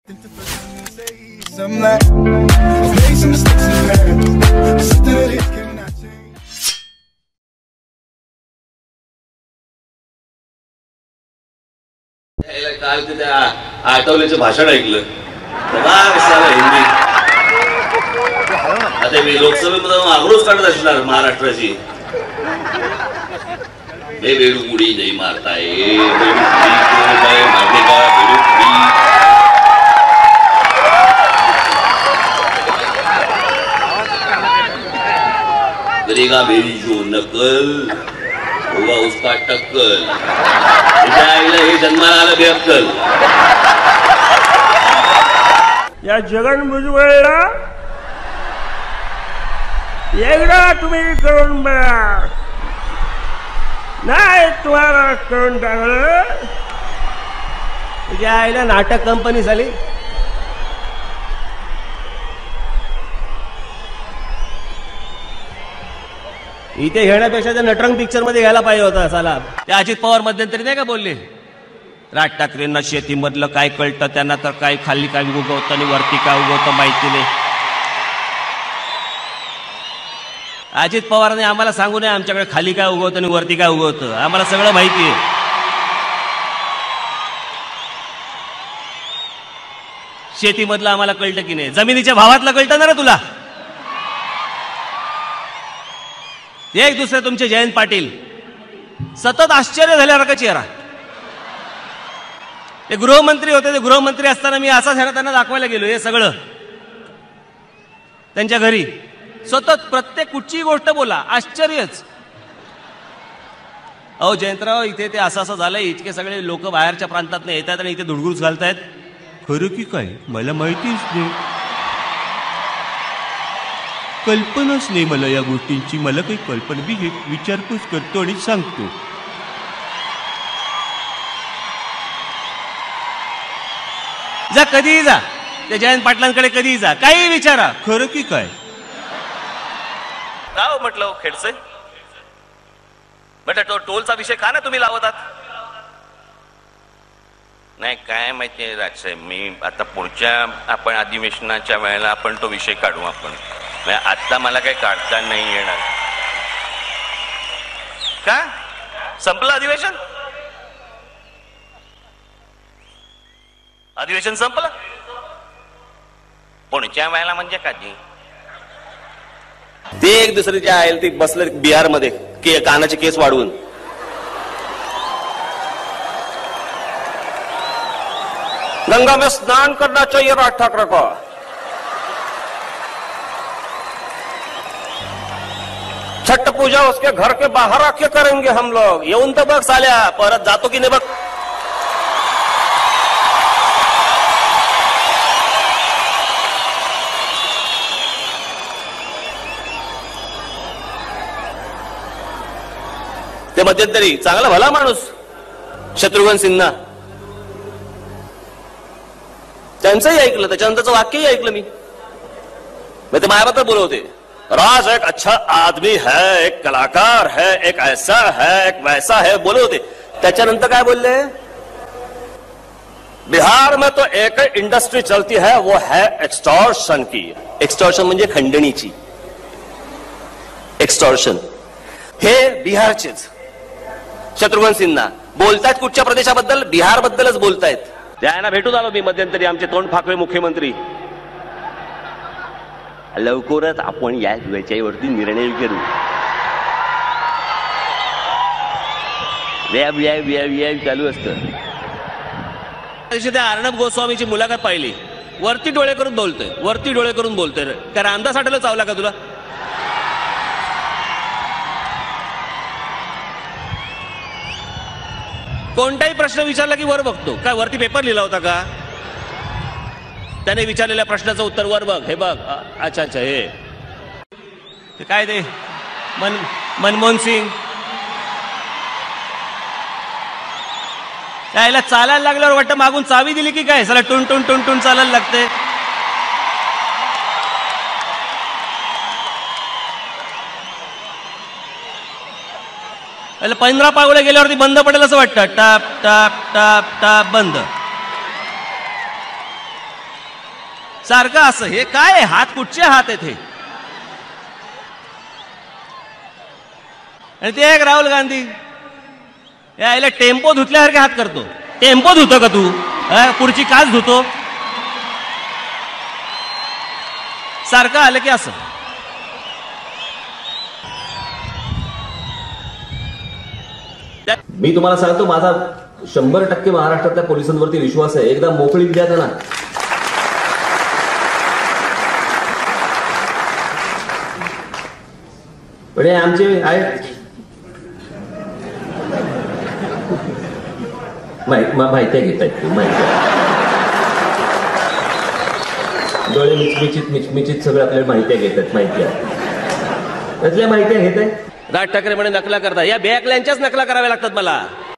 काल ते त्या आठवलेचं भाषण ऐकलं, हिंदी. आता मी लोकसभेमध्ये आग्रोज काढत असणार महाराष्ट्राची. वेळुगुडी नाही मारताय, करेगा मेरी जो नकल होगा उसका टक्कल. हे जन्माला आलं बेअक्कल. या जगन भुजबळला एकदा तुम्ही करून बघा, नाही तुम्हाला करून टाकलं. तुझ्या आईला नाटक कंपनी झाली. इथे घेण्यापेक्षा त्या नटरंग पिक्चर मध्ये घ्यायला पाहिजे होता. साला त्या अजित पवार मध्यंतरी नाही का बोलले, राज ठाकरेंना शेतीमधलं काय कळतं, त्यांना तर काय खाली काय उगवतं आणि वरती काय उगवतं माहिती नाही. अजित पवारांनी आम्हाला सांगू नये आमच्याकडे खाली काय उगवतं आणि वरती काय उगवतं, आम्हाला सगळं माहिती आहे. शेतीमधलं आम्हाला कळतं की नाही, जमिनीच्या भावातलं कळतं ना रे तुला. एक दुसरे तुमचे जयंत पाटील सतत आश्चर्य झाल्यासारखा चेहरा. ते गृहमंत्री होते, ते गृहमंत्री असताना मी असा चेहरा त्यांना दाखवायला गेलो. हे सगळं त्यांच्या घरी सतत प्रत्येक कुठचीही गोष्ट बोला, आश्चर्यच. अहो जयंतराव, इथे ते असं असं झालंय, इतके सगळे लोक बाहेरच्या प्रांतात येतात आणि इथे धुडगुस घालतायत. खरं की काय मला माहितीच नाही, कल्पनाच नाही मला या गोष्टींची. मला काही कल्पना बी हे विचारपूस करतो आणि सांगतो. जा कधीही जा, त्या जयंत पाटलांकडे कधीही जा, काही विचारा, खरं की काय. राव म्हटलं खेडसे, म्हटलं तो टोलचा विषय का ना तुम्ही लावतात. नाही काय माहितीये राजसाहेब, मी आता पुढच्या आपण अधिवेशनाच्या वेळेला आपण तो विषय काढू. आपण आता मला काही काढता नाही येणार. का संपलं अधिवेशन? अधिवेशन संपलं पुढच्या वेळेला म्हणजे कधी? ते एक दुसरीच्या आयल ते बसले बिहारमध्ये कानाचे केस वाढवून. गंगा में स्नान करना चाहिए राज ठाकरे को. छठ पूजा उसके घर के बाहर आके करेंगे हम लोग. येऊन तर बघ साल्या, परत जातो की नाही बघ. ते मध्यंतरी चांगला भला माणूस शत्रुघ्न सिन्हा, त्यांचंही ऐकलं, त्याच्यानंतरचं वाक्यही ऐकलं मी. ते माझ्याबद्दल बोलवते, राज एक अच्छा आदमी है, एक कलाकार है, एक ऐसा है, एक वैसा है, बोले होते. त्याच्यानंतर काय बोलले, बिहार में तो एक इंडस्ट्री चलती है, वो है एक्सटॉर्शन की. एक्सटॉर्शन म्हणजे खंडणीची. एक्सटॉर्शन हे बिहारचेच शत्रुघ्न सिन्हा बोलतायत. कुठच्या प्रदेशाबद्दल? बिहार बद्दलच बोलतायत. त्यांना भेटून आलो मी मध्यंतरी, आमचे तोंड फाकवे मुख्यमंत्री. लवकरच आपण या विषयावरती निर्णय करू. चालू असतं. त्या अर्णब गोस्वामीची मुलाखत पाहिली, वरती डोळे करून बोलतोय, वरती डोळे करून बोलतोय. त्या रामदास आठवले चावला का तुला? कोणताही प्रश्न विचारला की वर बघतो. काय वरती पेपर लिहिला होता का? त्याने विचारलेल्या प्रश्नाचं उत्तर वर बघ, हे बघ. अच्छा अच्छा, हे काय ते मनमोहन सिंग यायला चालायला लागल्यावर वाटतं मागून चावी दिली की काय, सला टुन टुन टुन टुन चालायला लागते. याला 15 पावले गेल्यावरती बंद पडेल असं वाटतं. टाप टाप टाप टाप बंद. सारखं असं हे काय आहे? हात कुठचे हात आहेत हे? आणि ते एक राहुल गांधी यायला टेम्पो धुतल्यासारखे हात करतो. टेम्पो धुतो का तू? पुढची काच धुतो? सारखं आलं की असं. मी तुम्हाला सांगतो, माझा 100% महाराष्ट्रातल्या पोलिसांवरती विश्वास आहे. एकदा मोकळीक द्या त्यांना. पण हे आमचे आहेत, माहिती घेत आहेत ते, माहिती डोळे मिचमिचित सगळं आपल्याला माहिती घेतात, माहिती आहे त्यातल्या माहिती घेत आहे. राज ठाकरे म्हणे नकला करता. या बॅकल्यांच्याच नकला कराव्या लागतात मला.